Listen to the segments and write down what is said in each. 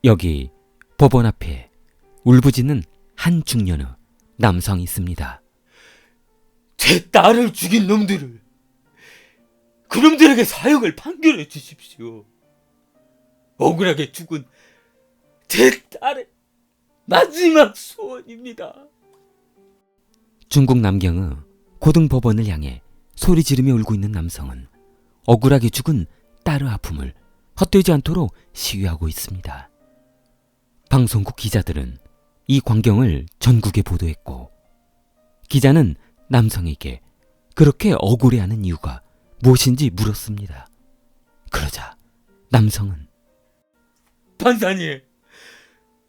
여기 법원 앞에 울부짖는 한 중년의 남성이 있습니다. 제 딸을 죽인 놈들을, 그놈들에게 사형을 판결해 주십시오. 억울하게 죽은 제 딸의 마지막 소원입니다. 중국 남경의 고등법원을 향해 소리 지르며 울고 있는 남성은 억울하게 죽은 딸의 아픔을 헛되지 않도록 시위하고 있습니다. 방송국 기자들은 이 광경을 전국에 보도했고, 기자는 남성에게 그렇게 억울해하는 이유가 무엇인지 물었습니다. 그러자 남성은 판사님,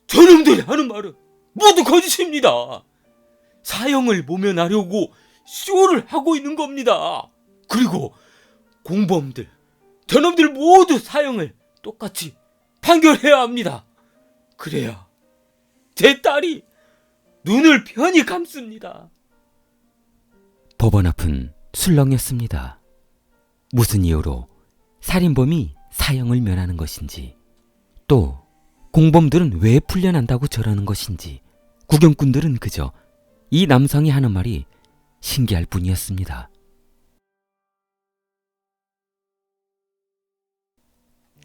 저놈들이 하는 말은 모두 거짓입니다. 사형을 모면하려고 쇼를 하고 있는 겁니다. 그리고 공범들, 저놈들 모두 사형을 똑같이 판결해야 합니다. 그래야 제 딸이 눈을 편히 감습니다. 법원 앞은 술렁였습니다. 무슨 이유로 살인범이 사형을 면하는 것인지, 또 공범들은 왜 풀려난다고 저러는 것인지 구경꾼들은 그저 이 남성이 하는 말이 신기할 뿐이었습니다.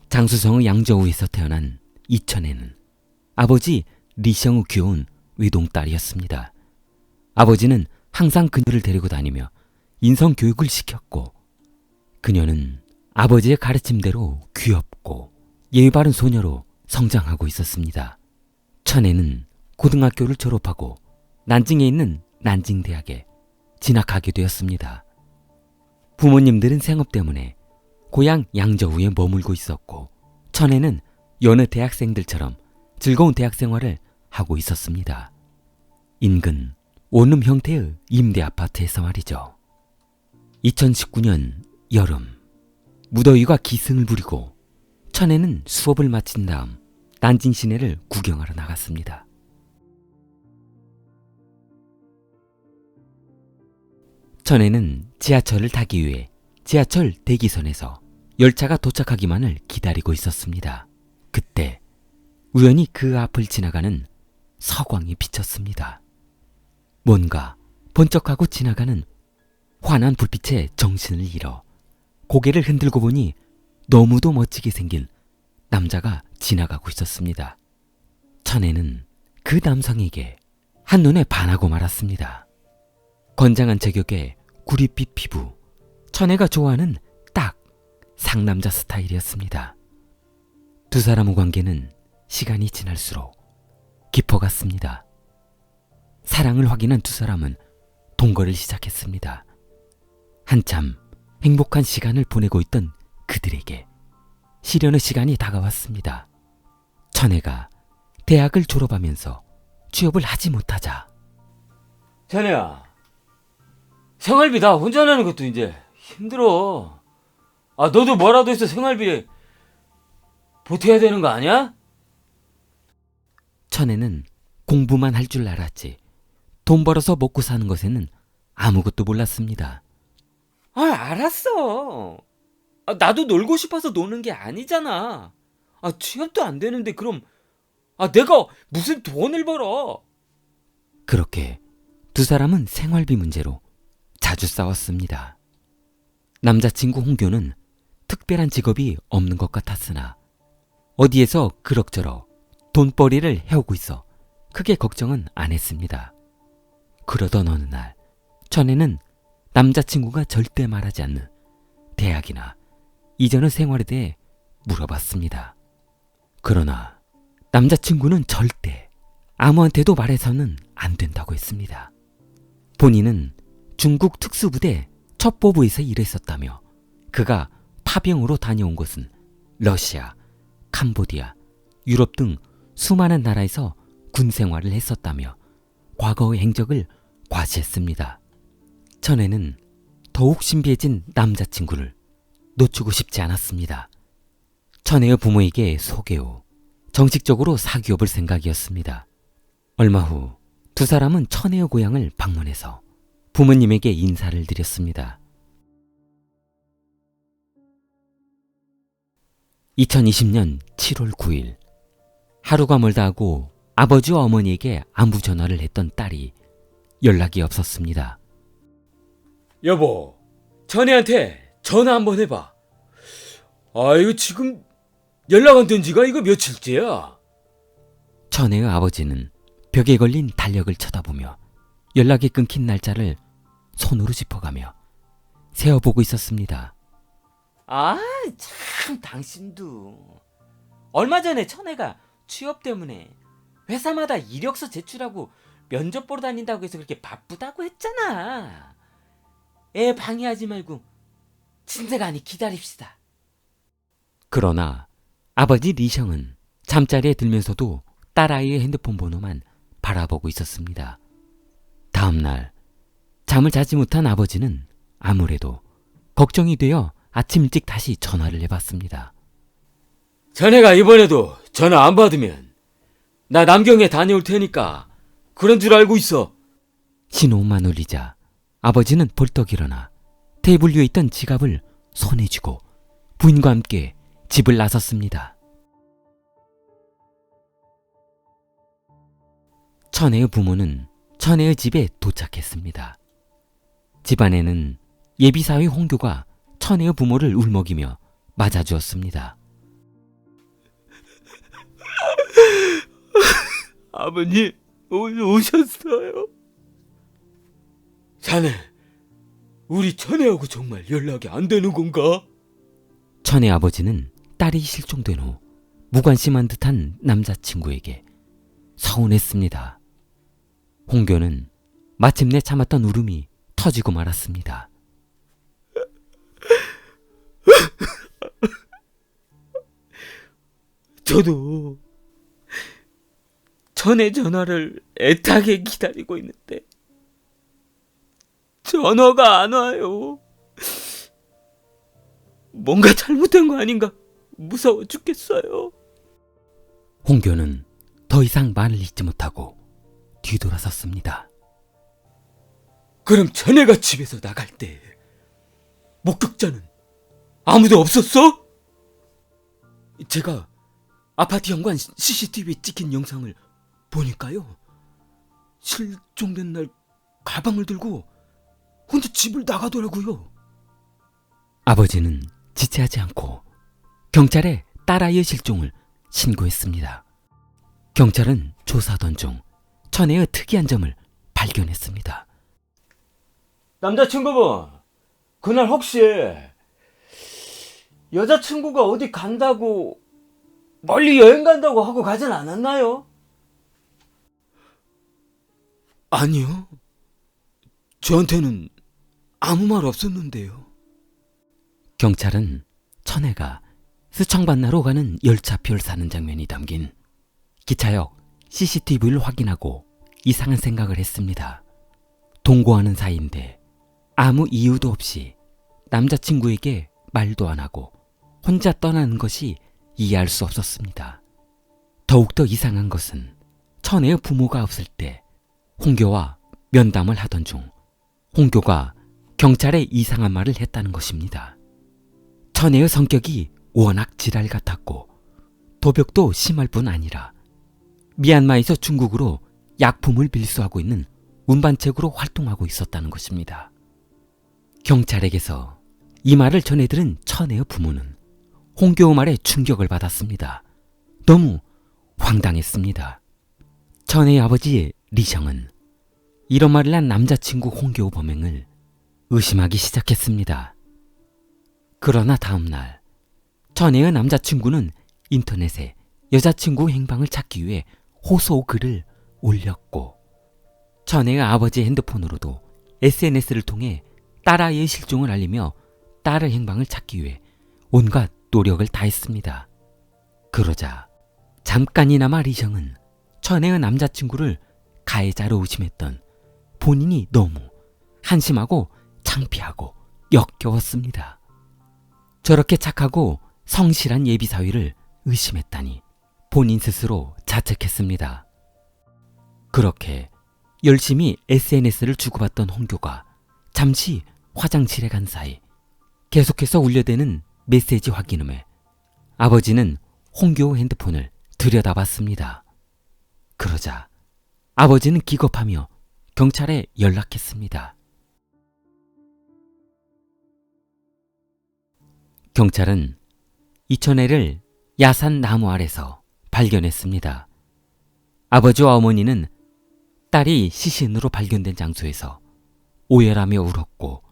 장수성의 양저우에서 태어난 이천에는 아버지 리성의 귀여운 외동딸이었습니다. 아버지는 항상 그녀를 데리고 다니며 인성교육을 시켰고, 그녀는 아버지의 가르침대로 귀엽고 예의 바른 소녀로 성장하고 있었습니다. 천에는 고등학교를 졸업하고 난징에 있는 난징대학에 진학하게 되었습니다. 부모님들은 생업 때문에 고향 양저우에 머물고 있었고, 천에는 여느 대학생들처럼 즐거운 대학 생활을 하고 있었습니다. 인근 원룸 형태의 임대 아파트에서 말이죠. 2019년 여름, 무더위가 기승을 부리고 천에는 수업을 마친 다음 난징 시내를 구경하러 나갔습니다. 천에는 지하철을 타기 위해 지하철 대기선에서 열차가 도착하기만을 기다리고 있었습니다. 그때 우연히 그 앞을 지나가는 서광이 비쳤습니다. 뭔가 번쩍하고 지나가는 환한 불빛에 정신을 잃어 고개를 흔들고 보니 너무도 멋지게 생긴 남자가 지나가고 있었습니다. 천에는 그 남성에게 한눈에 반하고 말았습니다. 건장한 체격에 구릿빛 피부, 천에가 좋아하는 딱 상남자 스타일이었습니다. 두 사람의 관계는 시간이 지날수록 깊어갔습니다. 사랑을 확인한 두 사람은 동거를 시작했습니다. 한참 행복한 시간을 보내고 있던 그들에게 시련의 시간이 다가왔습니다. 천혜가 대학을 졸업하면서 취업을 하지 못하자, 자네야, 생활비 나 혼자 내는 것도 이제 힘들어. 너도 뭐라도 해서 생활비 보태야 되는 거 아니야? 천혜는 공부만 할 줄 알았지 돈 벌어서 먹고 사는 것에는 아무것도 몰랐습니다. 알았어. 나도 놀고 싶어서 노는 게 아니잖아. 취업도 안 되는데 그럼 내가 무슨 돈을 벌어. 그렇게 두 사람은 생활비 문제로 자주 싸웠습니다. 남자친구 홍교는 특별한 직업이 없는 것 같았으나 어디에서 그럭저럭 돈벌이를 해오고 있어 크게 걱정은 안 했습니다. 그러던 어느 날 천혜는 남자친구가 절대 말하지 않는 대학이나 이전의 생활에 대해 물어봤습니다. 그러나 남자친구는 절대 아무한테도 말해서는 안 된다고 했습니다. 본인은 중국 특수부대 첩보부에서 일했었다며 그가 파병으로 다녀온 곳은 러시아, 캄보디아, 유럽 등 수많은 나라에서 군 생활을 했었다며 과거의 행적을 과시했습니다. 천혜는 더욱 신비해진 남자친구를 놓치고 싶지 않았습니다. 천혜의 부모에게 소개 후 정식적으로 사귀어볼 생각이었습니다. 얼마 후 두 사람은 천혜의 고향을 방문해서 부모님에게 인사를 드렸습니다. 2020년 7월 9일 하루가 멀다 하고 아버지와 어머니에게 안부 전화를 했던 딸이 연락이 없었습니다. 여보, 전애한테 전화 한번 해봐. 아, 이거 지금 연락 안 된 지가 이거 며칠째야. 천혜의 아버지는 벽에 걸린 달력을 쳐다보며 연락이 끊긴 날짜를 손으로 짚어가며 세어보고 있었습니다. 아, 참 당신도. 얼마 전에 천애가 취업 때문에 회사마다 이력서 제출하고 면접 보러 다닌다고 해서 그렇게 바쁘다고 했잖아. 애 방해하지 말고 진짜가니 기다립시다. 그러나 아버지 리성은 잠자리에 들면서도 딸아이의 핸드폰 번호만 바라보고 있었습니다. 다음날 잠을 자지 못한 아버지는 아무래도 걱정이 되어 아침 일찍 다시 전화를 해봤습니다. 전애가 이번에도 전화 안 받으면 나 남경에 다녀올 테니까 그런 줄 알고 있어. 신호음만 울리자 아버지는 벌떡 일어나 테이블 위에 있던 지갑을 손에 쥐고 부인과 함께 집을 나섰습니다. 천혜의 부모는 천혜의 집에 도착했습니다. 집안에는 예비사위 홍교가 천혜의 부모를 울먹이며 맞아주었습니다. 아버님, 오늘 오셨어요? 자네, 우리 천애하고 정말 연락이 안 되는 건가? 천혜 아버지는 딸이 실종된 후 무관심한 듯한 남자친구에게 서운했습니다. 홍교는 마침내 참았던 울음이 터지고 말았습니다. 저도 천애 전화를 애타게 기다리고 있는데 전화가 안 와요. 뭔가 잘못된 거 아닌가 무서워 죽겠어요. 홍교는 더 이상 말을 잇지 못하고 뒤돌아섰습니다. 그럼 천애가 집에서 나갈 때 목격자는 아무도 없었어? 제가 아파트 현관 CCTV에 찍힌 영상을 보니까요, 실종된 날 가방을 들고 혼자 집을 나가더라고요. 아버지는 지체하지 않고 경찰에 딸아이의 실종을 신고했습니다. 경찰은 조사하던 중 천혜의 특이한 점을 발견했습니다. 남자친구분, 그날 혹시 여자친구가 어디 간다고, 멀리 여행 간다고 하고 가진 않았나요? 아니요. 저한테는 아무 말 없었는데요. 경찰은 천혜가 스창반나로 가는 열차표를 사는 장면이 담긴 기차역 CCTV를 확인하고 이상한 생각을 했습니다. 동거하는 사이인데 아무 이유도 없이 남자친구에게 말도 안 하고 혼자 떠나는 것이 이해할 수 없었습니다. 더욱더 이상한 것은 천혜의 부모가 없을 때 홍교와 면담을 하던 중 홍교가 경찰에 이상한 말을 했다는 것입니다. 천혜의 성격이 워낙 지랄 같았고 도벽도 심할 뿐 아니라 미얀마에서 중국으로 약품을 빌수하고 있는 운반책으로 활동하고 있었다는 것입니다. 경찰에게서 이 말을 전해들은 천혜의 부모는 홍교의 말에 충격을 받았습니다. 너무 황당했습니다. 천혜의 아버지 리성은 이런 말을 한 남자친구 홍교의 범행을 의심하기 시작했습니다. 그러나 다음날 천혜의 남자친구는 인터넷에 여자친구 행방을 찾기 위해 호소 글을 올렸고 천혜의 아버지의 핸드폰으로도 SNS를 통해 딸아이의 실종을 알리며 딸의 행방을 찾기 위해 온갖 노력을 다했습니다. 그러자 잠깐이나마 리성은 천혜의 남자친구를 가해자로 의심했던 본인이 너무 한심하고 창피하고 역겨웠습니다. 저렇게 착하고 성실한 예비사위를 의심했다니 본인 스스로 자책했습니다. 그렇게 열심히 SNS를 주고받던 홍교가 잠시 화장실에 간 사이 계속해서 울려대는 메시지 확인음에 아버지는 홍교 핸드폰을 들여다봤습니다. 그러자 아버지는 기겁하며 경찰에 연락했습니다. 경찰은 이천애를 야산 나무 아래서 발견했습니다. 아버지와 어머니는 딸이 시신으로 발견된 장소에서 오열하며 울었고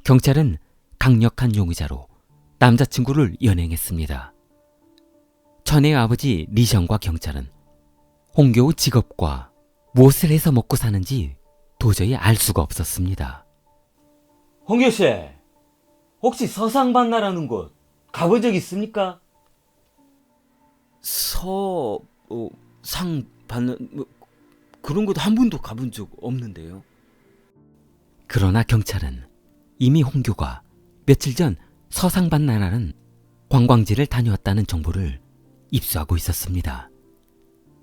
경찰은 강력한 용의자로 남자친구를 연행했습니다. 천혜의 아버지 리션과 경찰은 홍교우 직업과 무엇을 해서 먹고 사는지 도저히 알 수가 없었습니다. 홍교씨, 혹시 서상반나라는 곳 가본 적 있습니까? 상반나 그런 곳 한 번도 가본 적 없는데요. 그러나 경찰은 이미 홍교가 며칠 전 서상반나라는 관광지를 다녀왔다는 정보를 입수하고 있었습니다.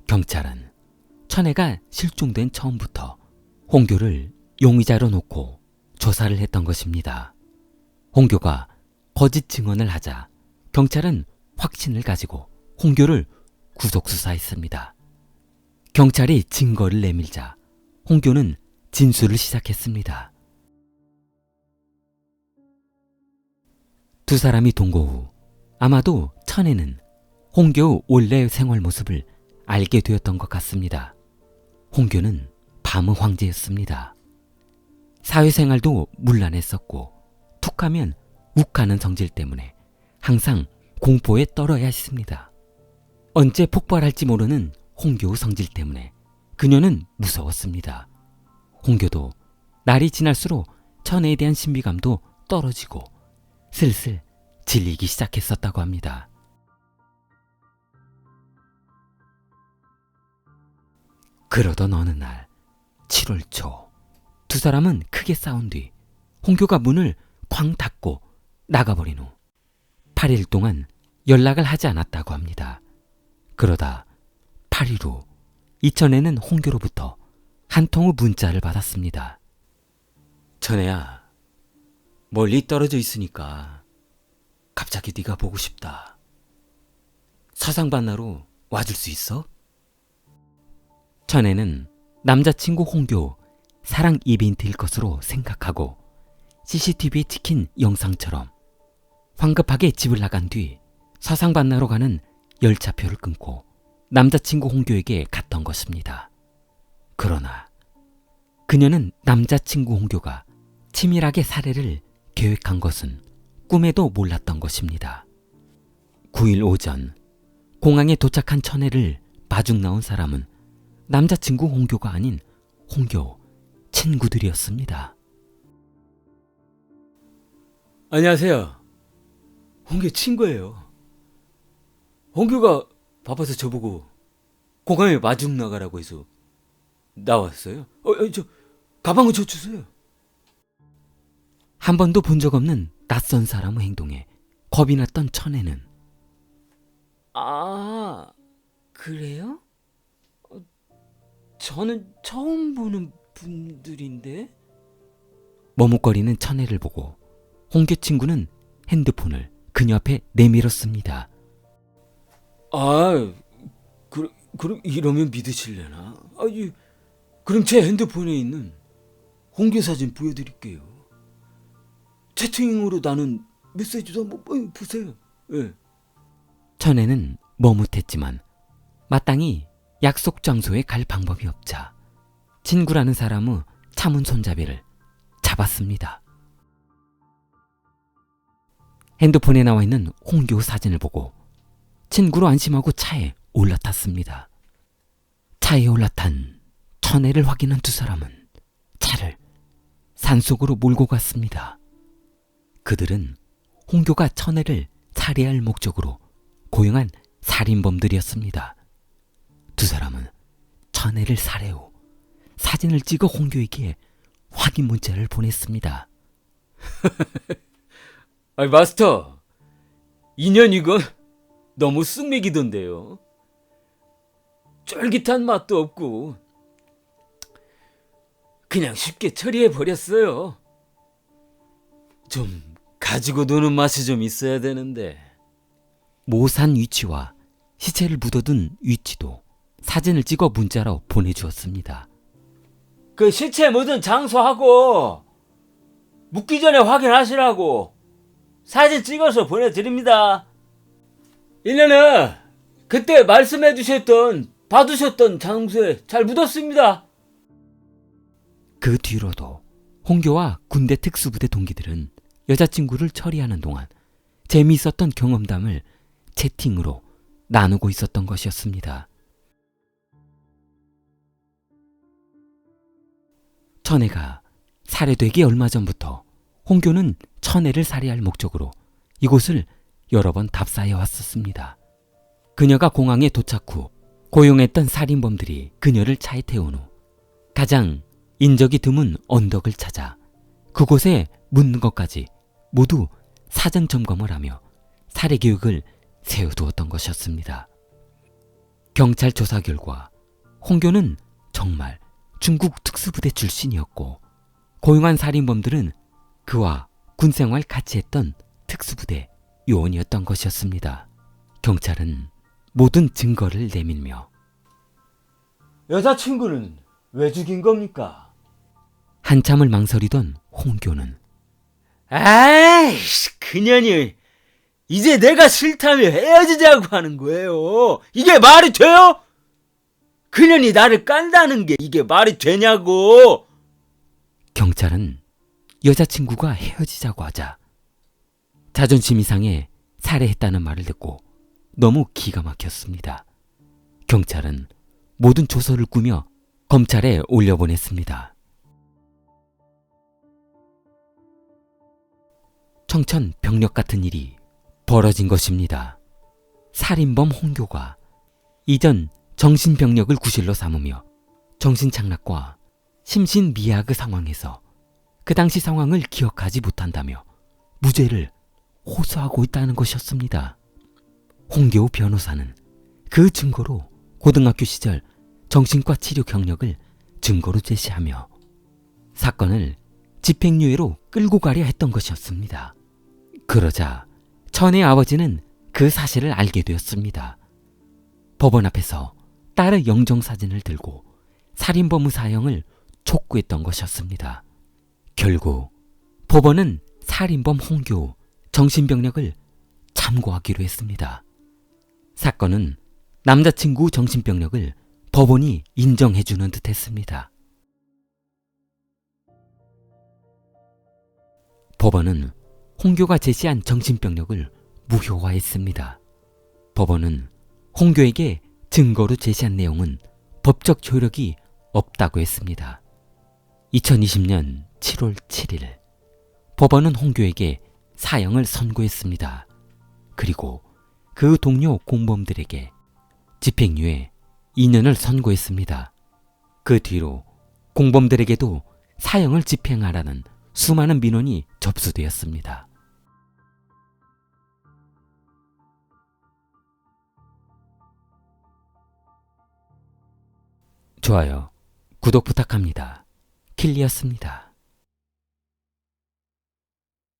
경찰은 천혜가 실종된 처음부터 홍교를 용의자로 놓고 조사를 했던 것입니다. 홍교가 거짓 증언을 하자 경찰은 확신을 가지고 홍교를 구속수사했습니다. 경찰이 증거를 내밀자 홍교는 진술을 시작했습니다. 두 사람이 동거 후 아마도 천혜는 홍교의 원래 생활 모습을 알게 되었던 것 같습니다. 홍교는 밤의 황제였습니다. 사회생활도 문란했었고 툭하면 욱하는 성질 때문에 항상 공포에 떨어야 했습니다. 언제 폭발할지 모르는 홍교의 성질 때문에 그녀는 무서웠습니다. 홍교도 날이 지날수록 천혜에 대한 신비감도 떨어지고 슬슬 질리기 시작했었다고 합니다. 그러던 어느 날 7월 초 두 사람은 크게 싸운 뒤 홍교가 문을 쾅 닫고 나가버린 후 8일 동안 연락을 하지 않았다고 합니다. 그러다 8일 후 이천애는 홍교로부터 한 통의 문자를 받았습니다. 천혜야, 멀리 떨어져 있으니까 갑자기 네가 보고 싶다. 서상반나로 와줄 수 있어? 천혜는 남자친구 홍교 사랑 이벤트일 것으로 생각하고 CCTV에 찍힌 영상처럼 황급하게 집을 나간 뒤 서상반나로 가는 열차표를 끊고 남자친구 홍교에게 갔던 것입니다. 그러나 그녀는 남자친구 홍교가 치밀하게 살해를 계획한 것은 꿈에도 몰랐던 것입니다. 9일 오전 공항에 도착한 천혜를 마중 나온 사람은 남자친구 홍교가 아닌 홍교 친구들이었습니다. 안녕하세요. 홍교 친구예요. 홍교가 바빠서 저보고 공항에 마중 나가라고 해서 나왔어요. 저 가방을 줘 주세요. 한 번도 본 적 없는 낯선 사람의 행동에 겁이 났던 천혜는 아, 그래요? 저는 처음 보는 분들인데? 머뭇거리는 천혜를 보고 홍교 친구는 핸드폰을 그녀 앞에 내밀었습니다. 그럼 이러면 믿으실래나? 그럼 제 핸드폰에 있는 홍교 사진 보여드릴게요. 채팅으로 나눈 메시지도 한번 보세요. 예. 천혜는 머뭇했지만 마땅히 약속 장소에 갈 방법이 없자 친구라는 사람의 참은 손잡이를 잡았습니다. 핸드폰에 나와 있는 홍교 사진을 보고 친구로 안심하고 차에 올라탔습니다. 차에 올라탄 천혜를 확인한 두 사람은 차를 산속으로 몰고 갔습니다. 그들은 홍교가 천혜를 살해할 목적으로 고용한 살인범들이었습니다. 두 사람은 천혜를 살해 후 사진을 찍어 홍교에게 확인 문자를 보냈습니다. 마스터, 인연 이건 너무 쑥맥이던데요. 쫄깃한 맛도 없고 그냥 쉽게 처리해 버렸어요. 좀 가지고 노는 맛이 좀 있어야 되는데. 모산 위치와 시체를 묻어둔 위치도 사진을 찍어 문자로 보내주었습니다. 그 시체 묻은 장소하고 묻기 전에 확인하시라고 사진 찍어서 보내드립니다. 이년은 그때 말씀해주셨던 봐두셨던 장소에 잘 묻었습니다. 그 뒤로도 홍교와 군대 특수부대 동기들은 여자친구를 처리하는 동안 재미있었던 경험담을 채팅으로 나누고 있었던 것이었습니다. 천혜가 살해되기 얼마 전부터 홍교는 천혜를 살해할 목적으로 이곳을 여러 번 답사해 왔었습니다. 그녀가 공항에 도착 후 고용했던 살인범들이 그녀를 차에 태운 후 가장 인적이 드문 언덕을 찾아 그곳에 묻는 것까지 모두 사전 점검을 하며 살해 계획을 세워두었던 것이었습니다. 경찰 조사 결과 홍교는 정말 중국 특수부대 출신이었고 고용한 살인범들은 그와 군생활 같이 했던 특수부대 요원이었던 것이었습니다. 경찰은 모든 증거를 내밀며 여자친구는 왜 죽인 겁니까? 한참을 망설이던 홍교는 아이씨, 그년이 이제 내가 싫다며 헤어지자고 하는 거예요. 이게 말이 돼요? 그년이 나를 깐다는 게 이게 말이 되냐고. 경찰은 여자친구가 헤어지자고 하자 자존심이 상해 살해했다는 말을 듣고 너무 기가 막혔습니다. 경찰은 모든 조서를 꾸며 검찰에 올려보냈습니다. 청천벽력 같은 일이 벌어진 것입니다. 살인범 홍교가 이전 정신병력을 구실로 삼으며 정신착락과 심신미약의 상황에서 그 당시 상황을 기억하지 못한다며 무죄를 호소하고 있다는 것이었습니다. 홍교 변호사는 그 증거로 고등학교 시절 정신과 치료 경력을 증거로 제시하며 사건을 집행유예로 끌고 가려 했던 것이었습니다. 그러자 천의 아버지는 그 사실을 알게 되었습니다. 법원 앞에서 딸의 영정사진을 들고 살인범의 사형을 촉구했던 것이었습니다. 결국 법원은 살인범 홍교 정신병력을 참고하기로 했습니다. 사건은 남자친구 정신병력을 법원이 인정해주는 듯 했습니다. 법원은 홍교가 제시한 정신병력을 무효화했습니다. 법원은 홍교에게 증거로 제시한 내용은 법적 효력이 없다고 했습니다. 2020년 7월 7일 법원은 홍교에게 사형을 선고했습니다. 그리고 그 동료 공범들에게 집행유예 2년을 선고했습니다. 그 뒤로 공범들에게도 사형을 집행하라는 수많은 민원이 접수되었습니다. 좋아요, 구독 부탁합니다. 킬리였습니다.